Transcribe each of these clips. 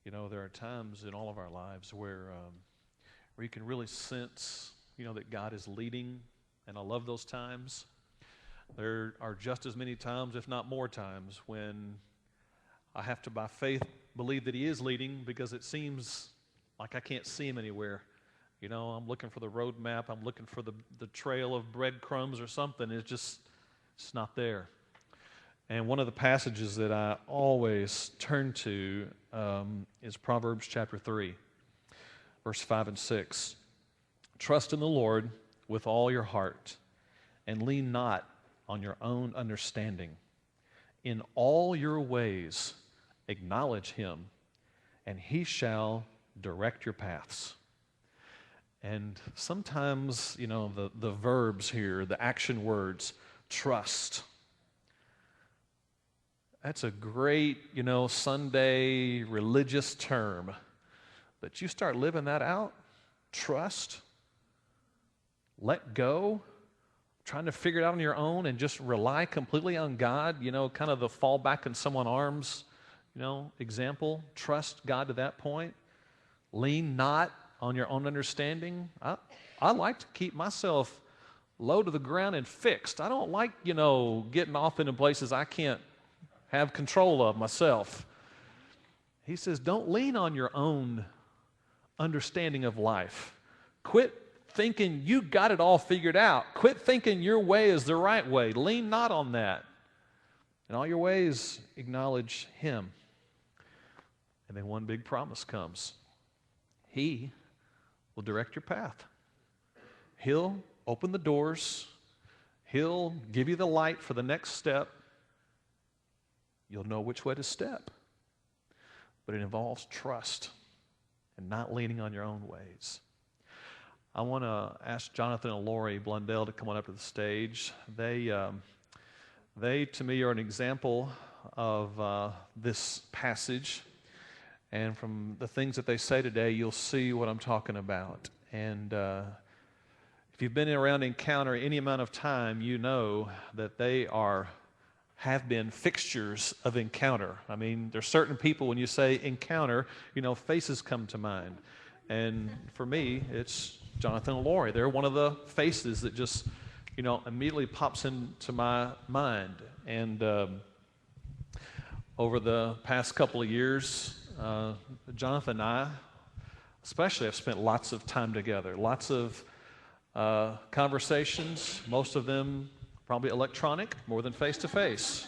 You know, there are times in all of our lives where you can really sense, that God is leading, and I love those times. There are just as many times, if not more times, when I have to, by faith, believe that He is leading because it seems like I can't see Him anywhere. I'm looking for the road map. I'm looking for the trail of breadcrumbs or something. It's not there. And one of the passages that I always turn to is Proverbs chapter 3, verse 5 and 6. Trust in the Lord with all your heart, and lean not on your own understanding. In all your ways acknowledge Him, and He shall direct your paths. And sometimes, the verbs here, the action words, trust. That's a great, Sunday religious term. But you start living that out, trust, let go, trying to figure it out on your own and just rely completely on God, kind of the fall back in someone's arms, example. Trust God to that point. Lean not on your own understanding. I like to keep myself low to the ground and fixed. I don't like, getting off into places I can't have control of myself. He says, don't lean on your own understanding of life. Quit thinking you got it all figured out. Quit thinking your way is the right way. Lean not on that. In all your ways, acknowledge Him. And then one big promise comes. He will direct your path. He'll open the doors. He'll give you the light for the next step. You'll know which way to step. But it involves trust and not leaning on your own ways. I want to ask Jonathan and Lori Blundell to come on up to the stage. They to me, are an example of this passage. And from the things that they say today, you'll see what I'm talking about. And if you've been around Encounter any amount of time, you know that they have been fixtures of Encounter. I mean, there's certain people, when you say Encounter, faces come to mind. And for me, it's Jonathan and Lori. They're one of the faces that just, immediately pops into my mind. And over the past couple of years, Jonathan and I, especially, have spent lots of time together, lots of conversations, most of them probably electronic, more than face-to-face.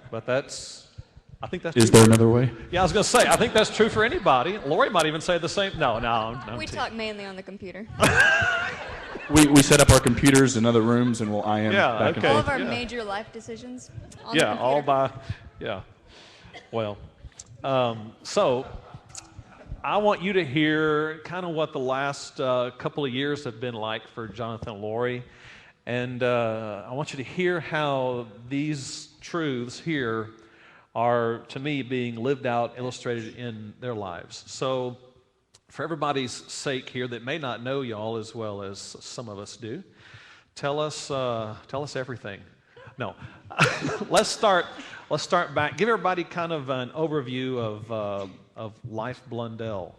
But I think that's Is true. there another way? Yeah, I was going to say, I think that's true for anybody. Lori might even say the same. No. We talk mainly on the computer. We set up our computers in other rooms and we'll IM back and All forth. of our major life decisions on the Yeah, computer. Well, so I want you to hear kind of what the last couple of years have been like for Jonathan and Lori. And I want you to hear how these truths here are, to me, being lived out, illustrated in their lives. So for everybody's sake here that may not know y'all as well as some of us do, tell us everything. No, let's start back. Give everybody kind of an overview of life Blundell,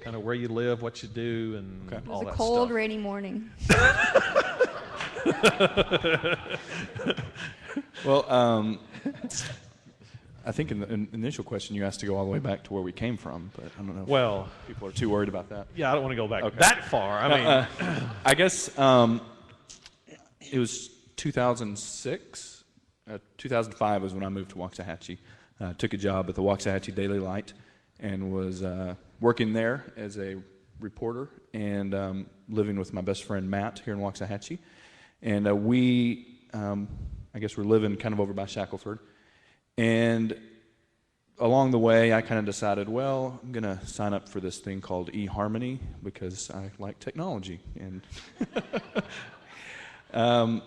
kind of where you live, what you do, and all that stuff. It was a cold, rainy morning. Well, I think in the initial question you asked to go all the way back to where we came from, but I don't know if people are too worried about that. Yeah, I don't want to go back that far. I guess it was 2006. 2005 was when I moved to Waxahachie. Took a job at the Waxahachie Daily Light and was working there as a reporter and living with my best friend Matt here in Waxahachie. And I guess we're living kind of over by Shackelford. And along the way, I kind of decided, well, I'm going to sign up for this thing called eHarmony because I like technology. And an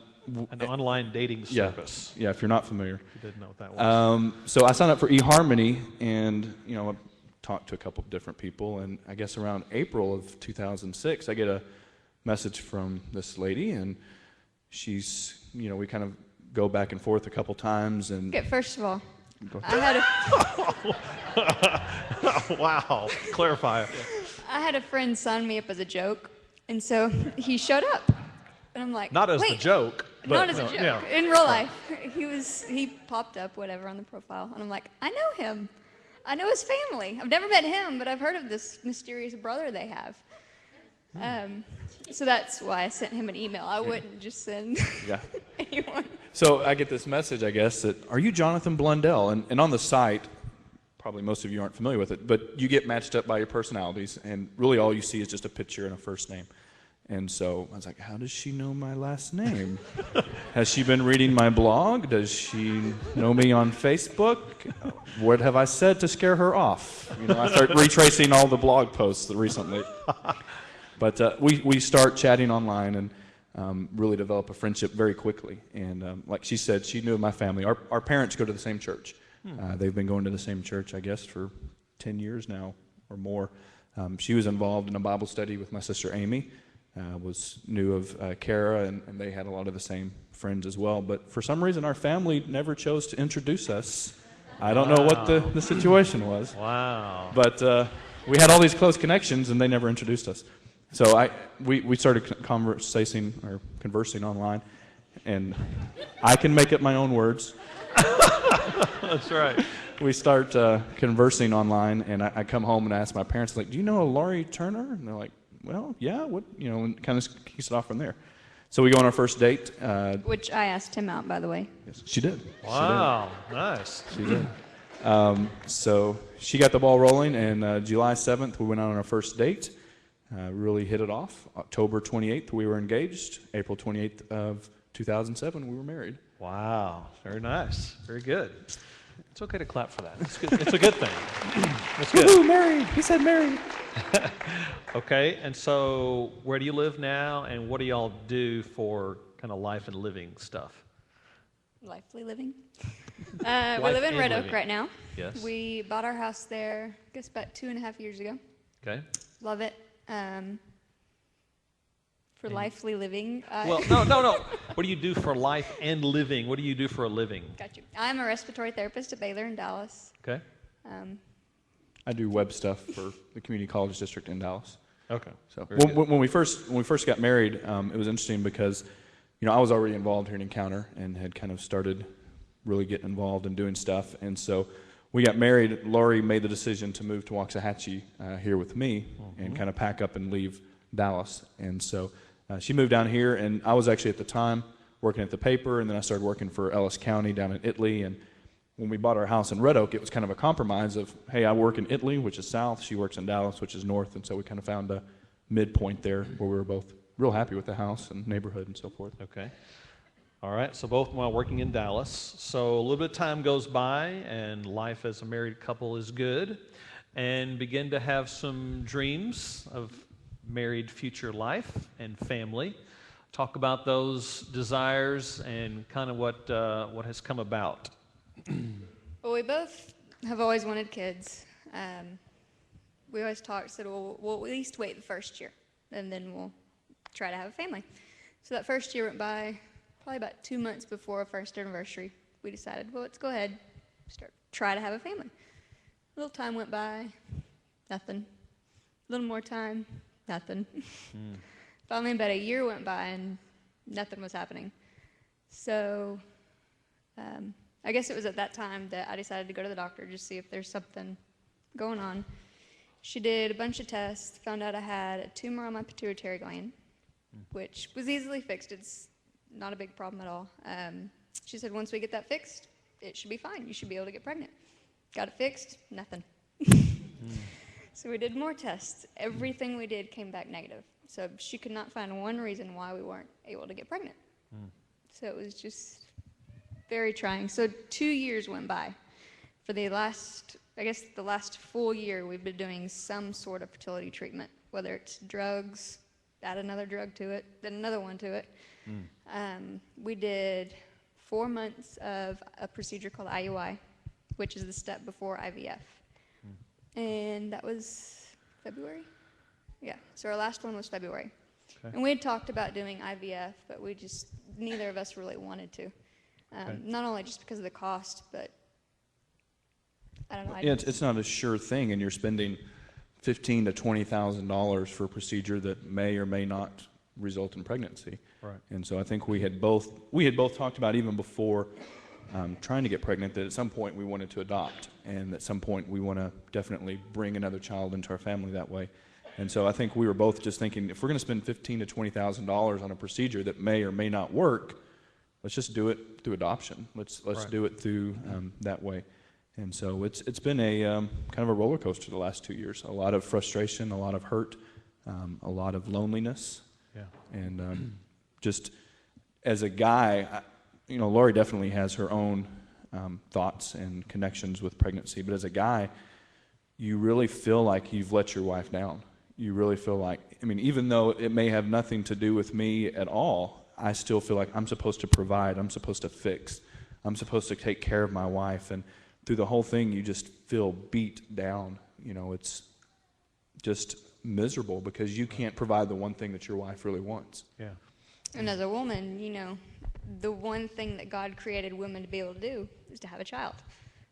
online dating service. Yeah, if you're not familiar. You didn't know what that was. So I signed up for eHarmony, and I talked to a couple of different people, and I guess around April of 2006, I get a message from this lady, and she's, we kind of go back and forth a couple times. And Okay, first of all, Go I ahead. had a Wow. Clarify. I had a friend sign me up as a joke, and so he showed up, and I'm like, Not as the wait, joke, but not as a joke. yeah. In real life, he popped up whatever on the profile, and I'm like, I know him. I know his family. I've never met him, but I've heard of this mysterious brother they have. So that's why I sent him an email. I wouldn't just send Yeah. anyone. So I get this message, I guess, that, are you Jonathan Blundell? And on the site, probably most of you aren't familiar with it, but you get matched up by your personalities, and really all you see is just a picture and a first name. And so I was like, how does she know my last name? Has she been reading my blog? Does she know me on Facebook? What have I said to scare her off? You know, I start retracing all the blog posts recently. But we start chatting online and really develop a friendship very quickly. And like she said, she knew my family. Our parents go to the same church. They've been going to the same church, I guess, for 10 years now or more. She was involved in a Bible study with my sister Amy. Knew of Kara, and they had a lot of the same friends as well. But for some reason, our family never chose to introduce us. I don't know what the situation was. Wow. But we had all these close connections, and they never introduced us. So we started conversing online, and I can make up my own words. That's right. We start conversing online, and I come home and ask my parents, like, do you know a Laurie Turner? And they're like, well, yeah, what, you know, and kind of kicks it off from there. So we go on our first date. Which I asked him out, by the way. Yes, she did. Wow. Nice. She did. So she got the ball rolling, and July 7th, we went out on our first date. Really hit it off. October 28th, we were engaged. April 28th of 2007, we were married. Wow. Very nice. Very good. It's okay to clap for that. It's good. It's a good thing. It's good. Woohoo, married. He said married. Okay, and so where do you live now, and what do y'all do for kind of life and living stuff? Lively living. We live in Red Oak living. right now. Yes. We bought our house there, I guess, about 2.5 years ago. Okay. Love it. For lively living. Well, no. What do you do for life and living? What do you do for a living? Got you. I'm a respiratory therapist at Baylor in Dallas. Okay. I do web stuff for the community college district in Dallas. Okay. So Very good. when we first got married, it was interesting because, you know, I was already involved here in Encounter and had kind of started really getting involved and doing stuff. And so we got married. Laurie made the decision to move to Waxahachie here with me and kind of pack up and leave Dallas. And so she moved down here, and I was actually at the time working at the paper, and then I started working for Ellis County down in Italy. And when we bought our house in Red Oak, it was kind of a compromise of, hey, I work in Italy, which is south. She works in Dallas, which is north. And so we kind of found a midpoint there where we were both real happy with the house and neighborhood and so forth. Okay. All right, so both while working in Dallas. So a little bit of time goes by, and life as a married couple is good, and begin to have some dreams of married future life and family. Talk about those desires and kind of what has come about. Well, we both have always wanted kids. We always said, well, we'll at least wait the first year, and then we'll try to have a family. So that first year went by, probably about 2 months before our first anniversary. We decided, well, let's go ahead, try to have a family. A little time went by, nothing. A little more time, nothing. Finally, about a year went by, and nothing was happening. So I guess it was at that time that I decided to go to the doctor just to see if there's something going on. She did a bunch of tests, found out I had a tumor on my pituitary gland, which was easily fixed. It's not a big problem at all. She said, once we get that fixed, it should be fine. You should be able to get pregnant. Got it fixed, nothing. So we did more tests. Everything we did came back negative. So she could not find one reason why we weren't able to get pregnant. So it was just very trying. So 2 years went by. For the last full year, we've been doing some sort of fertility treatment, whether it's drugs, add another drug to it, then another one to it. We did 4 months of a procedure called IUI, which is the step before IVF. And that was February? Yeah, so our last one was February. Okay. And we had talked about doing IVF, but neither of us really wanted to. Not only just because of the cost, but I don't know. Yeah, it's not a sure thing, and you're spending $15,000 to $20,000 for a procedure that may or may not result in pregnancy. Right. And so I think we had both talked about, even before trying to get pregnant, that at some point we wanted to adopt, and at some point we want to definitely bring another child into our family that way. And so I think we were both just thinking, if we're going to spend $15,000 to $20,000 on a procedure that may or may not work, let's just do it through adoption. Let's Right. do it through that way. And so it's been a kind of a roller coaster the last 2 years. A lot of frustration, a lot of hurt, a lot of loneliness, Yeah. and just as a guy, Lori definitely has her own thoughts and connections with pregnancy. But as a guy, you really feel like you've let your wife down. You really feel like, even though it may have nothing to do with me at all, I still feel like I'm supposed to provide, I'm supposed to fix, I'm supposed to take care of my wife. And through the whole thing, you just feel beat down. It's just miserable because you can't provide the one thing that your wife really wants. Yeah. And as a woman, the one thing that God created women to be able to do is to have a child.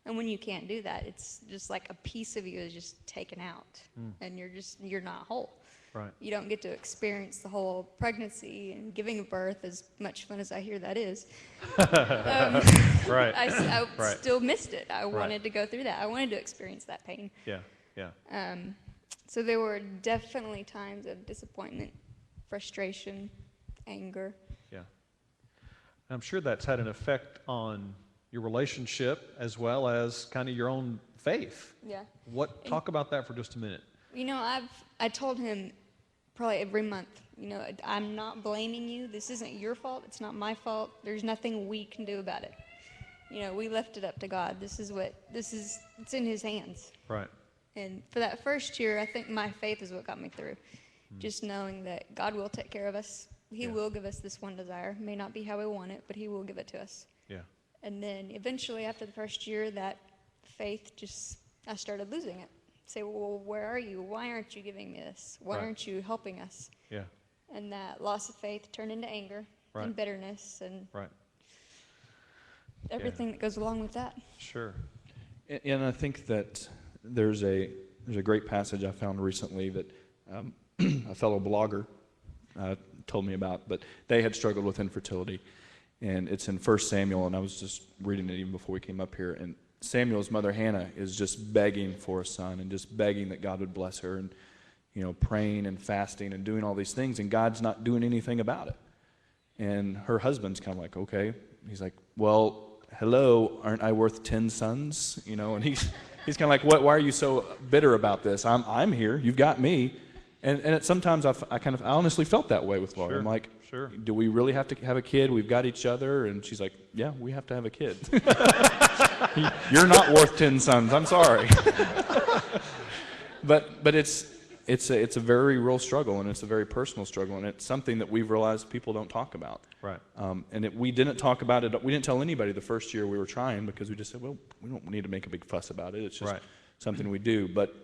And when you can't do that, it's just like a piece of you is just taken out, and you're not whole. Right. You don't get to experience the whole pregnancy and giving birth, as much fun as I hear that is. Right. I Right. still missed it. I Right. wanted to go through that. I wanted to experience that pain. Yeah. Yeah. So there were definitely times of disappointment, frustration, anger. Yeah. I'm sure that's had an effect on your relationship as well as kind of your own faith. Yeah. Talk about that for just a minute. I told him probably every month, I'm not blaming you. This isn't your fault. It's not my fault. There's nothing we can do about it. We left it up to God. It's in his hands. Right. And for that first year, I think my faith is what got me through. Just knowing that God will take care of us. He will give us this one desire. It may not be how we want it, but he will give it to us. Yeah. And then eventually, after the first year, that faith I started losing it. Say, well, where are you? Why aren't you giving me this? Why Right. aren't you helping us? Yeah. And that loss of faith turned into anger Right. and bitterness and Right. everything that goes along with that. Sure. And I think that there's a great passage I found recently that a fellow blogger told me about, but they had struggled with infertility, and it's in 1 Samuel, and I was just reading it even before we came up here, and Samuel's mother Hannah is just begging for a son and just begging that God would bless her, and praying and fasting and doing all these things, and God's not doing anything about it. And her husband's kind of like, okay. He's like, well, hello, aren't I worth 10 sons? And he's kind of like, what? Why are you so bitter about this? I'm here. You've got me. And sometimes I honestly felt that way with Laura. Sure, I'm like, sure. Do we really have to have a kid? We've got each other. And she's like, yeah, we have to have a kid. You're not worth 10 sons. I'm sorry. But it's a very real struggle, and it's a very personal struggle, and it's something that we've realized people don't talk about. Right. We didn't talk about it. We didn't tell anybody the first year we were trying, because we just said, well, we don't need to make a big fuss about it. It's just Right. something we do. But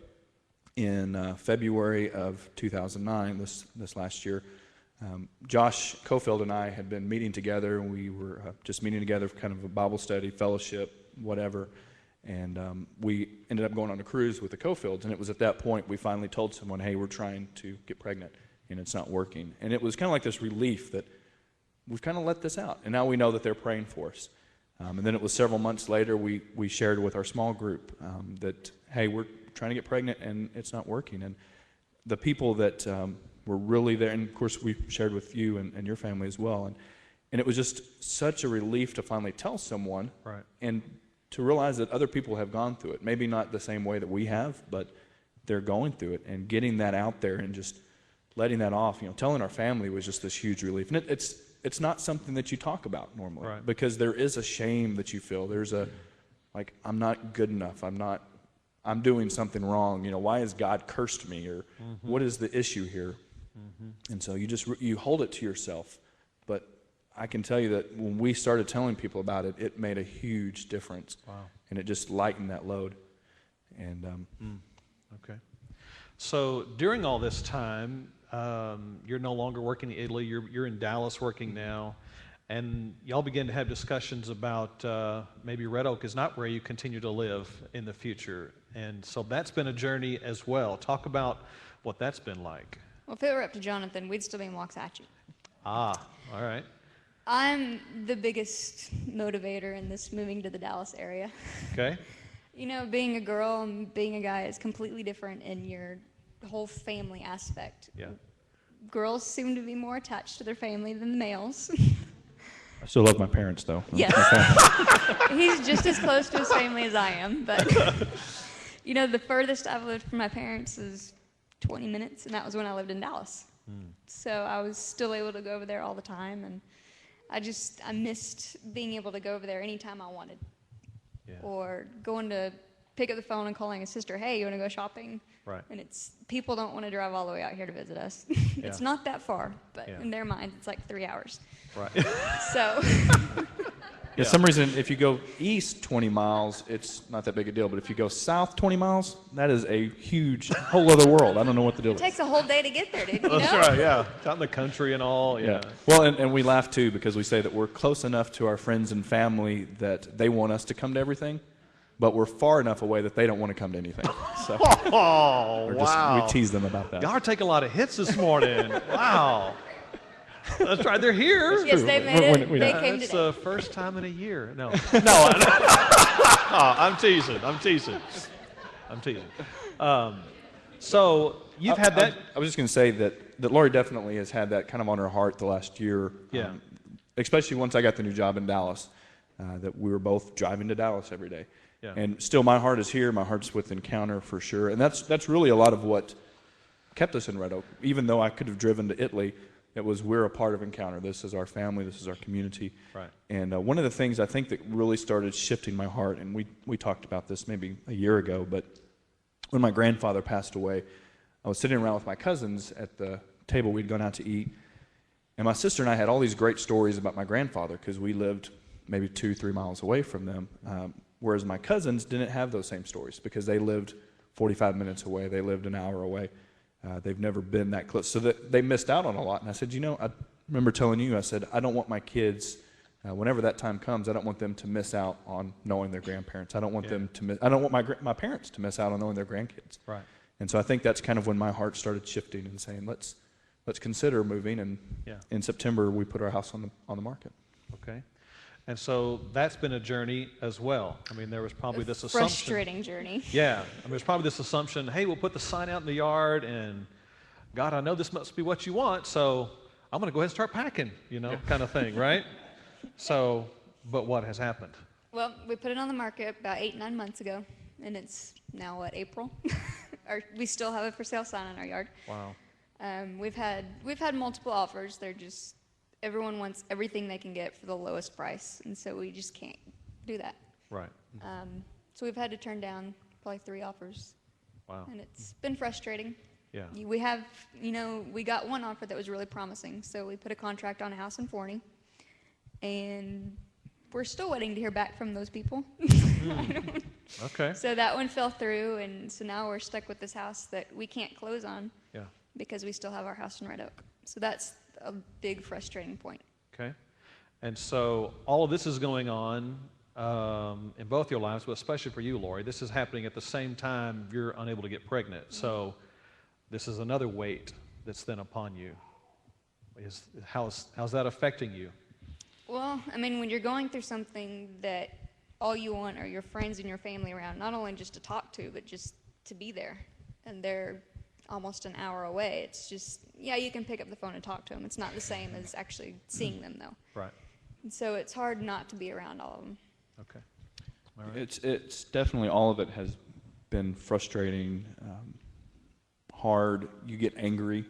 in February of 2009, this last year, Josh Cofield and I had been meeting together, and we were just meeting together for kind of a Bible study, fellowship, whatever. And we ended up going on a cruise with the Cofields, and it was at that point we finally told someone, hey, we're trying to get pregnant, and it's not working. And it was kind of like this relief that we've kind of let this out, and now we know that they're praying for us. And then it was several months later we shared with our small group that, hey, we're trying to get pregnant, and it's not working. And the people that were really there, and of course we shared with you and your family as well, and it was just such a relief to finally tell someone, Right. and to realize that other people have gone through it. Maybe not the same way that we have, but they're going through it, and getting that out there and just letting that off. Telling our family was just this huge relief. And it's not something that you talk about normally, Right. because there is a shame that you feel. There's I'm not good enough. I'm doing something wrong. Why has God cursed me? Or what is the issue here? And so you hold it to yourself. But I can tell you that when we started telling people about it, it made a huge difference. Wow. And it just lightened that load. And Okay. So during all this time, you're no longer working in Italy. You're in Dallas working now, and y'all begin to have discussions about maybe Red Oak is not where you continue to live in the future. And so that's been a journey as well. Talk about what that's been like. Well, if it were up to Jonathan, we'd still be in Waxahachie. Ah, all right. I'm the biggest motivator in this moving to the Dallas area. Okay. You know, being a girl and being a guy is completely different in your whole family aspect. Yeah. Girls seem to be more attached to their family than the males. I still love my parents, though. Yes. He's just as close to his family as I am, but you know, the furthest I've lived from my parents is 20 minutes, and that was when I lived in Dallas. So I was still able to go over there all the time, and I missed being able to go over there anytime I wanted. Yeah. Or going to pick up the phone and calling a sister, hey, you want to go shopping? Right. And people don't want to drive all the way out here to visit us. It's Yeah. not that far, but Yeah. in their minds, it's like 3 hours. Right. So, For some reason, if you go east 20 miles, it's not that big a deal. But if you go south 20 miles, that is a huge, whole other world. I don't know what the deal it is. takes a whole day to get there, dude. You That's know? right, yeah. Out in the country and all, yeah. Well, and we laugh too because we say that we're close enough to our friends and family that they want us to come to everything, but we're far enough away that they don't want to come to anything. So Oh, we tease them about that. Y'all are taking a lot of hits this morning. Wow. That's right, they're here. Yes, they made it. They came That's today. the first time in a year. No. I'm teasing. So you've had that. I was just going to say that Lori definitely has had that kind of on her heart the last year. Yeah. Especially once I got the new job in Dallas, that we were both driving to Dallas every day. Yeah. And still, my heart is here. My heart's with Encounter for sure. And that's really a lot of what kept us in Red Oak. Even though I could have driven to Italy, it was we're a part of Encounter. This is our family. This is our community. Right. And one of the things I think that really started shifting my heart, and we talked about this maybe a year ago, but when my grandfather passed away, I was sitting around with my cousins at the table we'd gone out to eat, and my sister and I had all these great stories about my grandfather because we lived maybe 2-3 miles away from them, whereas my cousins didn't have those same stories because they lived 45 minutes away. They lived an hour away. They've never been that close. So that they missed out on a lot. And I said, I remember telling you, I said, I don't want my kids, whenever that time comes, I don't want them to miss out on knowing their grandparents. I don't want them to I don't want my parents to miss out on knowing their grandkids. Right. And so I think that's kind of when my heart started shifting and saying, let's consider moving. And in September, we put our house on the market. Okay. And so that's been a journey as well. I mean, there was probably this assumption. Frustrating journey. Yeah. I mean, there's probably this assumption, hey, we'll put the sign out in the yard, and God, I know this must be what you want, so I'm going to go ahead and start packing, kind of thing, right? So, but what has happened? Well, we put it on the market about 8-9 months ago, and it's now, April? We still have a for sale sign in our yard. Wow. We've had multiple offers. They're just, everyone wants everything they can get for the lowest price, and so we just can't do that. Right. So we've had to turn down probably 3 offers. Wow. And it's been frustrating. Yeah. We have, we got one offer that was really promising, so we put a contract on a house in Forney, and we're still waiting to hear back from those people. Okay. So that one fell through, and so now we're stuck with this house that we can't close on because we still have our house in Red Oak. So that's a big frustrating point. Okay. And so all of this is going on in both your lives, but especially for you, Lori. This is happening at the same time you're unable to get pregnant. So this is another weight that's then upon you. How's that affecting you? Well, I mean, when you're going through something that all you want are your friends and your family around, not only just to talk to, but just to be there, and they're almost an hour away, it's just, you can pick up the phone and talk to them. It's not the same as actually seeing them, though. Right. And so it's hard not to be around all of them. Okay. All right. It's definitely, all of it has been frustrating, hard. You get angry,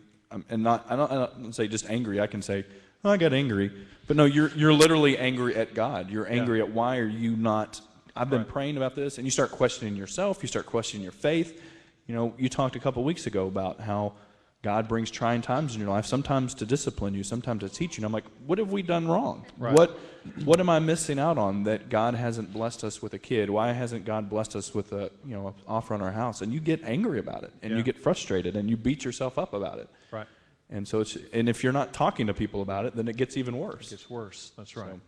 and I don't say just angry. I can say, oh, I got angry, but no, you're literally angry at God. You're angry at why are you not? I've been praying about this, and you start questioning yourself. You start questioning your faith. You talked a couple weeks ago about how God brings trying times in your life, sometimes to discipline you, sometimes to teach you. And I'm like, what have we done wrong? Right. What am I missing out on that God hasn't blessed us with a kid? Why hasn't God blessed us with an offer on our house? And you get angry about it, and you get frustrated, and you beat yourself up about it. Right. And so and if you're not talking to people about it, then it gets even worse. It gets worse. That's right. So.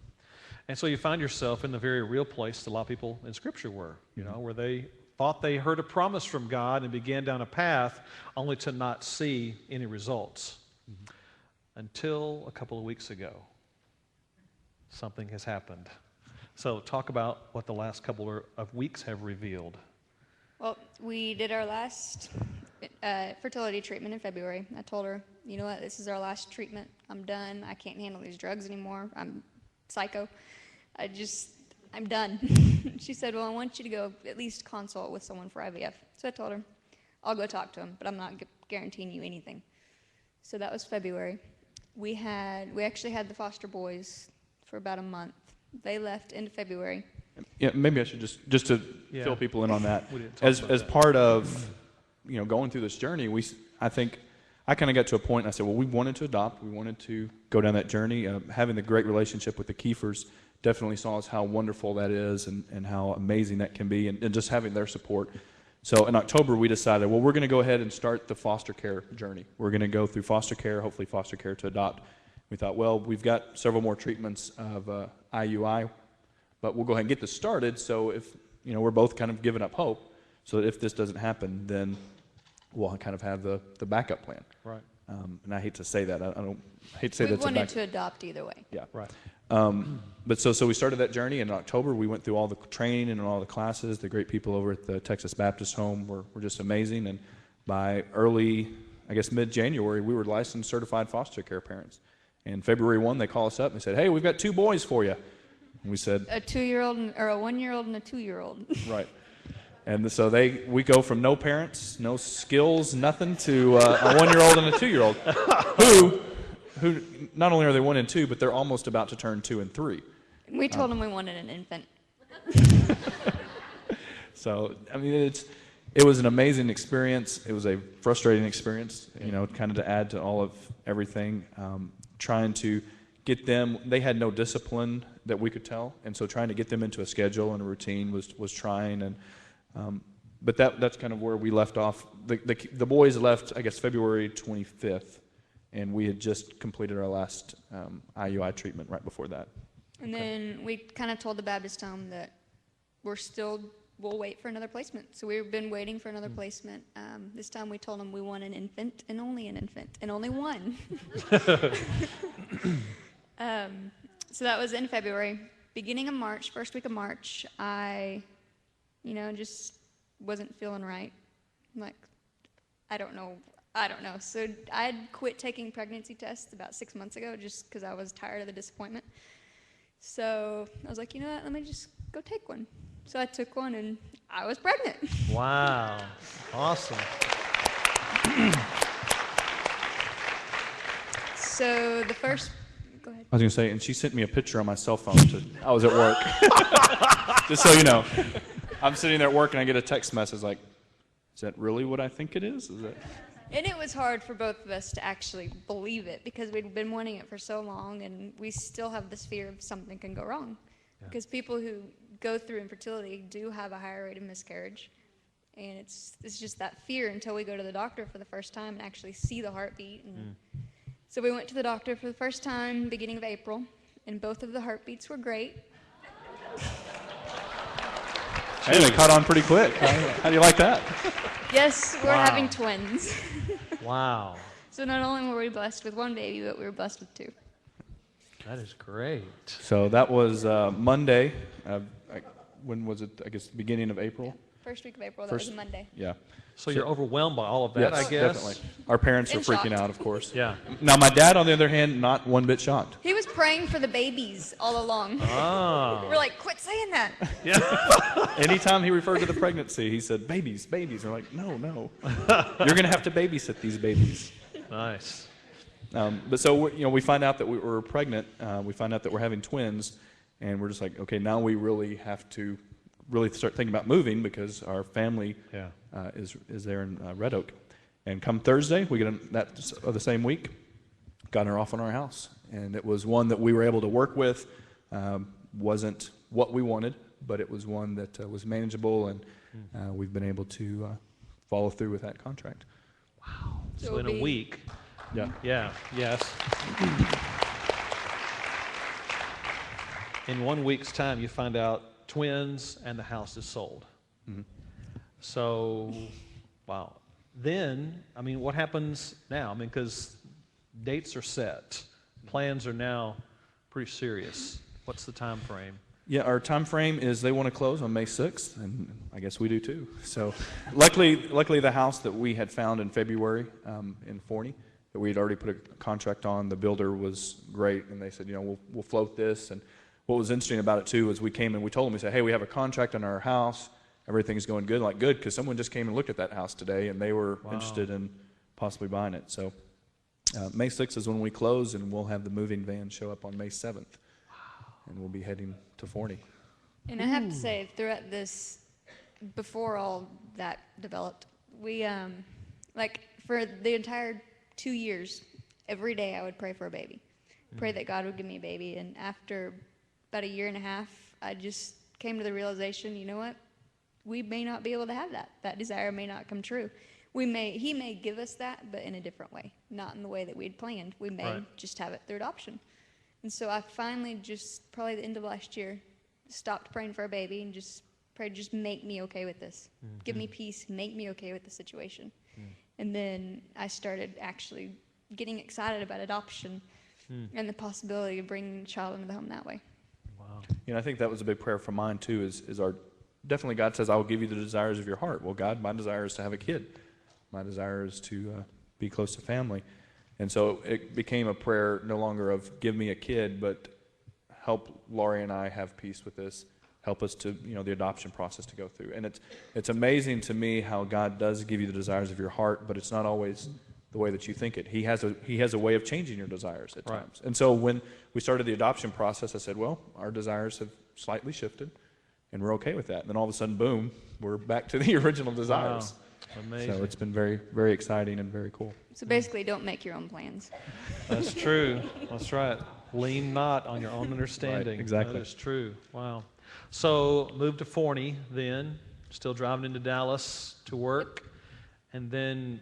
And so you find yourself in the very real place that a lot of people in Scripture were, where they thought they heard a promise from God and began down a path only to not see any results. Until a couple of weeks ago, something has happened. So talk about what the last couple of weeks have revealed. Well, we did our last fertility treatment in February. I told her, you know what, this is our last treatment. I'm done. I can't handle these drugs anymore. I'm psycho. I'm done. She said, well, I want you to go at least consult with someone for IVF. So I told her, I'll go talk to him, but I'm not guaranteeing you anything. So that was February. We actually had the foster boys for about a month. They left in February. Yeah, maybe I should just to fill people in on that. As that. Part of going through this journey, I think I kind of got to a point. And I said, well, we wanted to adopt. We wanted to go down that journey. Having the great relationship with the Kiefers definitely saw us how wonderful that is and how amazing that can be, and just having their support. So in October, we decided, well, we're going to go ahead and start the foster care journey. We're going to go through foster care, hopefully foster care to adopt. We thought, well, we've got several more treatments of IUI, but we'll go ahead and get this started. So if we're both kind of giving up hope, so that if this doesn't happen, then we'll kind of have the backup plan. Right. And I hate to say that. I don't hate to say that. We wanted to adopt either way. Yeah. Right. But so we started that journey in October. We went through all the training and all the classes. The great people over at the Texas Baptist Home were just amazing. And by early, I guess mid-January, we were licensed certified foster care parents. And February 1, they called us up and they said, hey, we've got 2 boys for you. And we said, a 2-year-old or a 1-year-old and a 2-year-old. Right. And so we go from no parents, no skills, nothing, to a 1-year-old and a 2-year-old who not only are they 1 and 2, but they're almost about to turn 2 and 3. We told them we wanted an infant. So, I mean, it was an amazing experience. It was a frustrating experience, kind of to add to all of everything. Trying to get them, they had no discipline that we could tell, and so trying to get them into a schedule and a routine was trying. And but that's kind of where we left off. The boys left, I guess, February 25th, and we had just completed our last IUI treatment right before that. And then we kind of told the Baptist home that we'll wait for another placement. So we've been waiting for another placement. This time we told them we want an infant, and only one. So that was in February. Beginning of March, first week of March, I just wasn't feeling right. I'm like, I don't know. So I'd quit taking pregnancy tests about 6 months ago just because I was tired of the disappointment. So I was like, you know what, let me just go take one. So I took one, and I was pregnant. Wow. Awesome. So the first, go ahead. I was going to say, and she sent me a picture on my cell phone. I was at work. Just so you know. I'm sitting there at work, and I get a text message like, is that really what I think it is? And it was hard for both of us to actually believe it because we'd been wanting it for so long, and we still have this fear of something can go wrong. Yeah. Because people who go through infertility do have a higher rate of miscarriage. And it's just that fear until we go to the doctor for the first time and actually see the heartbeat. And so we went to the doctor for the first time beginning of April, and both of the heartbeats were great. Hey, they caught on pretty quick. How do you like that? Yes, we're having twins. Wow. So not only were we blessed with 1 baby, but we were blessed with 2. That is great. So that was Monday. When was it? I guess the beginning of April? Yeah. First week of April. That was a Monday. Yeah. So you're overwhelmed by all of that, Yes, I guess? definitely. Our parents are And freaking shocked. out, of course. Yeah. Now, my dad, on the other hand, not one bit shocked. He was praying for the babies all along. Oh. We're like, quit saying that. Anytime he referred to the pregnancy, he said, babies, babies. We're like, no. You're going to have to babysit these babies. Nice. But so, we find out that we're pregnant. We find out that we're having twins. And we're just like, okay, now we really have to start thinking about moving because our family is there in Red Oak. And come Thursday, we get the same week, got her off on our house. And it was one that we were able to work with. Wasn't what we wanted, but it was one that was manageable, and we've been able to follow through with that contract. Wow. So in a week, Yeah. Yeah, yes. In 1 week's time, you find out twins and the house is sold. Mm-hmm. So, wow. Then, I mean, what happens now? I mean, because dates are set, plans are now pretty serious. What's the time frame? Yeah, our time frame is they want to close on May 6th, and I guess we do too. So, luckily, the house that we had found in February in Forney, that we had already put a contract on, the builder was great, and they said, we'll float this. And what was interesting about it too was we came and we told them, we said, hey, we have a contract on our house, everything's going good. Like, good, because someone just came and looked at that house today, and they were interested in possibly buying it. So, May 6th is when we close, and we'll have the moving van show up on May 7th. And we'll be heading to Forney. And I have to say, throughout this, before all that developed, we, like, for the entire 2 years, every day I would pray for a baby. Pray that God would give me a baby. And after about a year and a half, I just came to the realization, you know what? We may not be able to have that. That desire may not come true. He may give us that, but in a different way, not in the way that we'd planned. We may just have it through adoption. And so I finally just, probably the end of last year, stopped praying for a baby and just prayed, just make me okay with this. Mm-hmm. Give me peace, make me okay with the situation. And then I started actually getting excited about adoption and the possibility of bringing a child into the home that way. Wow. I think that was a big prayer for mine too, is our, definitely God says, I will give you the desires of your heart. Well, God, my desire is to have a kid. My desire is to be close to family. And so it became a prayer no longer of give me a kid, but help Laurie and I have peace with this. Help us to, the adoption process to go through. And it's amazing to me how God does give you the desires of your heart, but it's not always the way that you think it. He has a way of changing your desires at times. And so when we started the adoption process, I said, well, our desires have slightly shifted, and we're okay with that. And then all of a sudden, boom, we're back to the original desires. Wow. Amazing. So it's been very, very exciting and very cool. So basically, don't make your own plans. That's true. That's right. Lean not on your own understanding. Right, exactly. That is true. Wow. So moved to Forney then, still driving into Dallas to work. And then,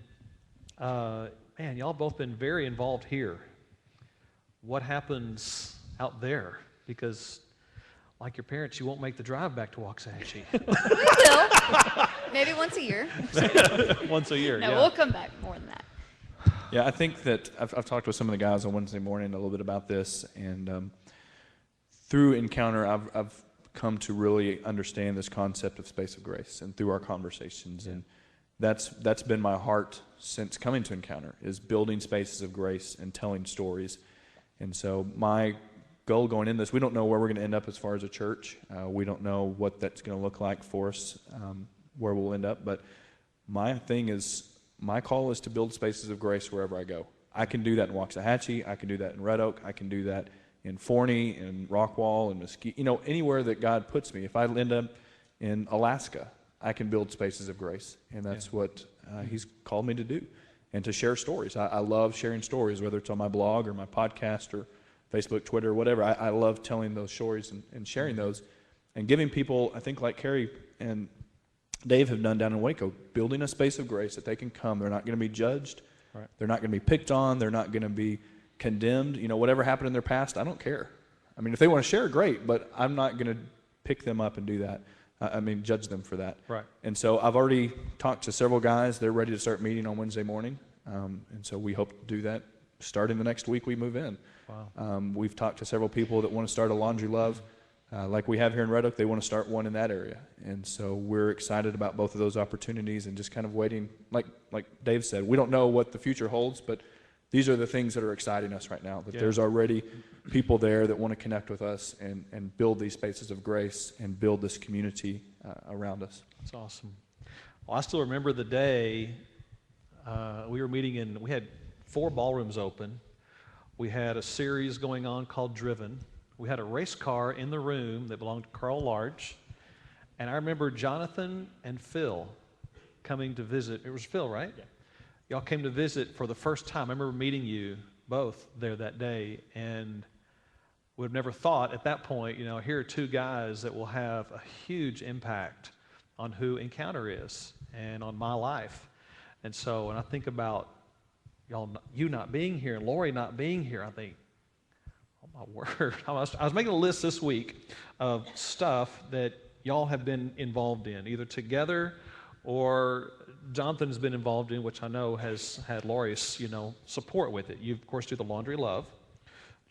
man, y'all both been very involved here. What happens out there? Because like your parents, you won't make the drive back to Waxahachie. We will. Maybe once a year. Once a year, No, yeah. we'll come back more than that. Yeah, I think that I've talked with some of the guys on Wednesday morning a little bit about this, and through Encounter, I've come to really understand this concept of space of grace, and through our conversations, and that's been my heart since coming to Encounter, is building spaces of grace and telling stories. And so my goal going in this, we don't know where we're going to end up as far as a church. We don't know what that's going to look like for us, where we'll end up, but my call is to build spaces of grace wherever I go. I can do that in Waxahachie. I can do that in Red Oak. I can do that in Forney, in Rockwall, in Mesquite. Anywhere that God puts me. If I end up in Alaska, I can build spaces of grace, and that's what He's called me to do, and to share stories. I love sharing stories, whether it's on my blog or my podcast or Facebook, Twitter, whatever. I love telling those stories and sharing those, and giving people, I think like Carrie and Dave have done down in Waco, building a space of grace that they can come. They're not going to be judged. Right. They're not going to be picked on. They're not going to be condemned. Whatever happened in their past, I don't care. I mean, if they want to share, great, but I'm not going to pick them up and do that. Judge them for that. Right. And so I've already talked to several guys. They're ready to start meeting on Wednesday morning. And so we hope to do that starting the next week we move in. Wow. We've talked to several people that want to start a Laundry Love. Like we have here in Red Oak, they want to start one in that area. And so we're excited about both of those opportunities and just kind of waiting. Like Dave said, we don't know what the future holds, but these are the things that are exciting us right now, that there's already people there that want to connect with us and build these spaces of grace and build this community around us. That's awesome. Well, I still remember the day we were meeting we had 4 ballrooms open. We had a series going on called Driven. We had a race car in the room that belonged to Carl Large. And I remember Jonathan and Phil coming to visit. It was Phil, right? Yeah. Y'all came to visit for the first time. I remember meeting you both there that day. And would have never thought at that point, here are 2 guys that will have a huge impact on who Encounter is and on my life. And so when I think about you not being here and Lori not being here, I think, oh my word. I was making a list this week of stuff that y'all have been involved in, either together or Jonathan's been involved in, which I know has had Lori's, support with it. You, of course, do the Laundry Love.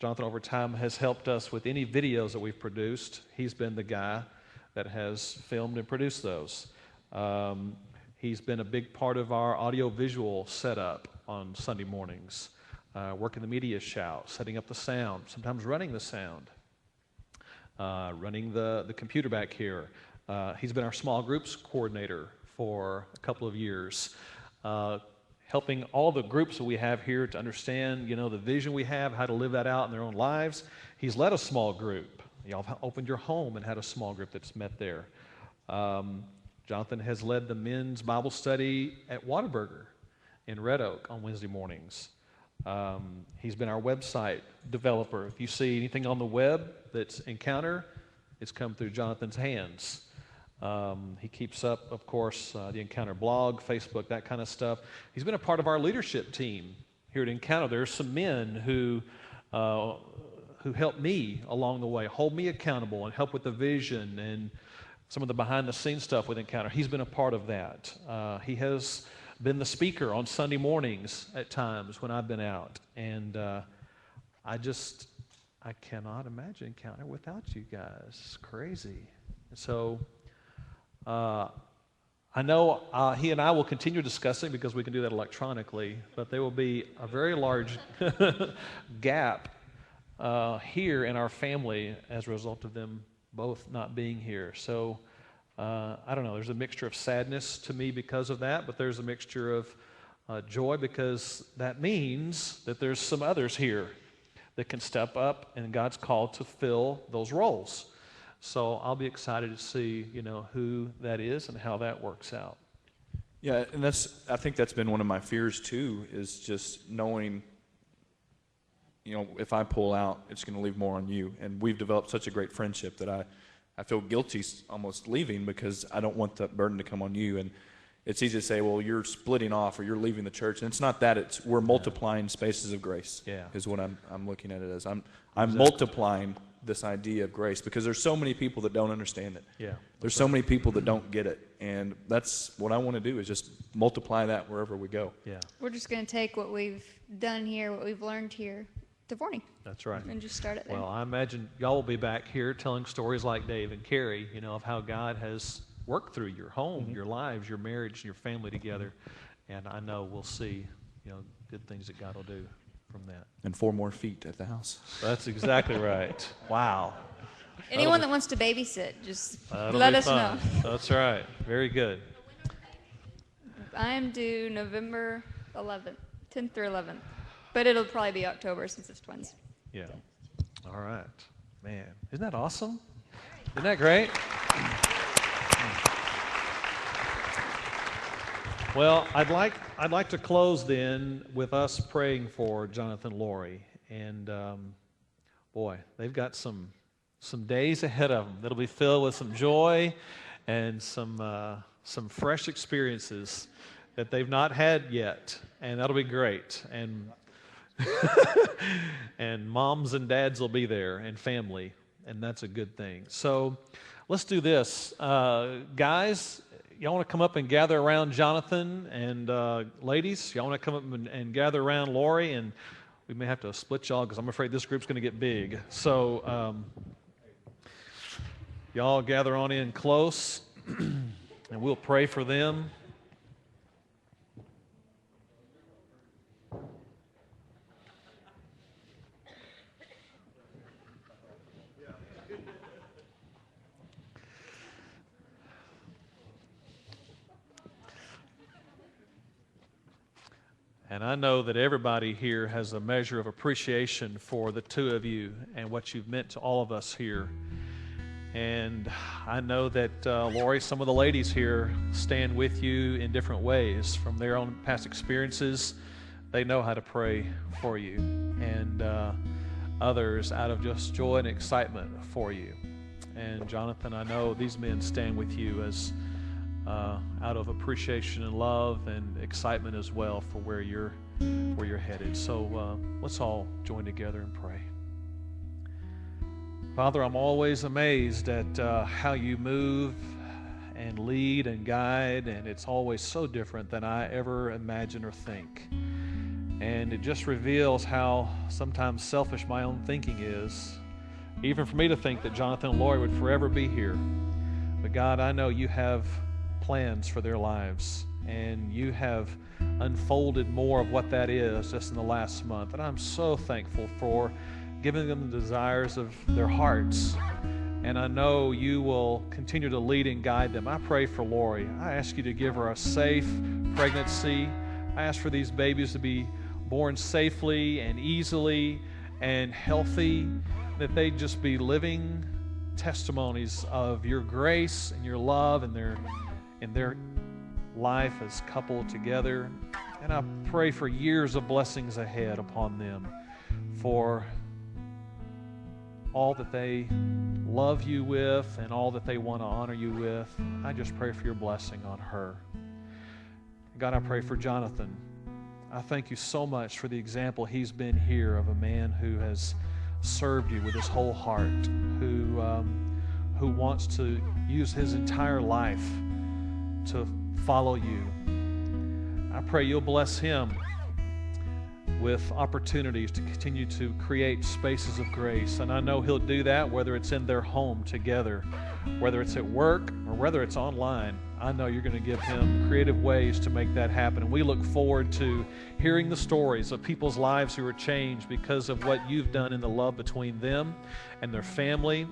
Jonathan, over time, has helped us with any videos that we've produced. He's been the guy that has filmed and produced those. He's been a big part of our audio-visual setup on Sunday mornings, working the media shout, setting up the sound, sometimes running the sound, running the computer back here. He's been our small groups coordinator for a couple of years, helping all the groups that we have here to understand, the vision we have, how to live that out in their own lives. He's led a small group. Y'all have opened your home and had a small group that's met there. Jonathan has led the men's Bible study at Whataburger in Red Oak on Wednesday mornings. He's been our website developer. If you see anything on the web that's Encounter, it's come through Jonathan's hands. He keeps up, of course, the Encounter blog, Facebook, that kind of stuff. He's been a part of our leadership team here at Encounter. There's some men who help me along the way, hold me accountable, and help with the vision and some of the behind-the-scenes stuff with Encounter. He's been a part of that. He has been the speaker on Sunday mornings at times when I've been out. And I cannot imagine Encounter without you guys. It's crazy. So I know he and I will continue discussing, because we can do that electronically, but there will be a very large gap here in our family as a result of them both not being here. So I don't know, there's a mixture of sadness to me because of that, but there's a mixture of joy, because that means that there's some others here that can step up, and God's called to fill those roles. So I'll be excited to see, who that is and how that works out. Yeah, and I think that's been one of my fears too, is just knowing, if I pull out, it's going to leave more on you. And we've developed such a great friendship that I feel guilty almost leaving, because I don't want that burden to come on you. And it's easy to say, well, you're splitting off or you're leaving the church. And it's not that. We're multiplying spaces of grace, is what I'm looking at it as. I'm multiplying this idea of grace, because there's so many people that don't understand it. Yeah. There's so many people that don't get it. And that's what I want to do, is just multiply that wherever we go. Yeah. We're just going to take what we've done here, what we've learned here, to Forney. That's right. And just start it there. Well, I imagine y'all will be back here telling stories like Dave and Carrie, of how God has worked through your home, your lives, your marriage, and your family together. And I know we'll see, good things that God will do from that. And 4 more feet at the house. That's exactly right. Wow. Anyone that wants to babysit, just That'll let be us fun. know. That's right. Very good. I am due November 11th, 10th through 11th. But it'll probably be October since it's twins. Yeah. All right. Man, isn't that awesome? Isn't that great? Well, I'd like to close then with us praying for Jonathan Lori. And boy, they've got some days ahead of them that'll be filled with some joy and some fresh experiences that they've not had yet, and that'll be great. And moms and dads will be there, and family, and that's a good thing. So let's do this. Guys, y'all want to come up and gather around Jonathan, and ladies, y'all want to come up and gather around Lori, and we may have to split y'all because I'm afraid this group's going to get big. So y'all gather on in close, and we'll pray for them. And I know that everybody here has a measure of appreciation for the two of you and what you've meant to all of us here. And I know that, Lori, some of the ladies here stand with you in different ways from their own past experiences. They know how to pray for you. And others out of just joy and excitement for you. And Jonathan, I know these men stand with you as out of appreciation and love and excitement as well for where you're where you're headed. So let's all join together and pray. Father, I'm always amazed at how you move and lead and guide, and it's always so different than I ever imagine or think. And it just reveals how sometimes selfish my own thinking is, even for me to think that Jonathan and Lori would forever be here. But God, I know you have plans for their lives, and you have unfolded more of what that is just in the last month. And I'm so thankful for giving them the desires of their hearts. And I know you will continue to lead and guide them. I pray for Lori. I ask you to give her a safe pregnancy. I ask for these babies to be born safely and easily and healthy, that they just be living testimonies of your grace and your love in their life as couple together. And I pray for years of blessings ahead upon them, for all that they love you with and all that they want to honor you with. I just pray for your blessing on her. God, I pray for Jonathan. I thank you so much for the example he's been here of a man who has served you with his whole heart, who wants to use his entire life to follow you. I pray you'll bless him with opportunities to continue to create spaces of grace. And I know he'll do that whether it's in their home together, whether it's at work, or whether it's online. I know you're going to give him creative ways to make that happen. And we look forward to hearing the stories of people's lives who are changed because of what you've done in the love between them and their family.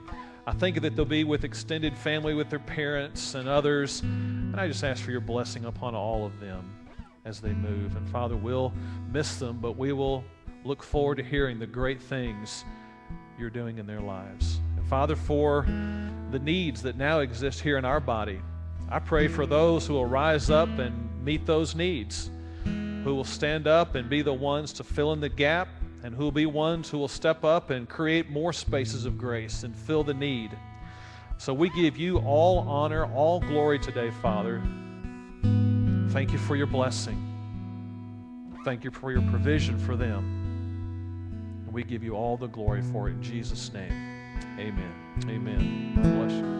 I think that they'll be with extended family, with their parents and others. And I just ask for your blessing upon all of them as they move. And Father, we'll miss them, but we will look forward to hearing the great things you're doing in their lives. And Father, for the needs that now exist here in our body, I pray for those who will rise up and meet those needs, who will stand up and be the ones to fill in the gap, and who will be ones who will step up and create more spaces of grace and fill the need. So we give you all honor, all glory today, Father. Thank you for your blessing. Thank you for your provision for them. And we give you all the glory for it in Jesus' name. Amen. Amen. God bless you.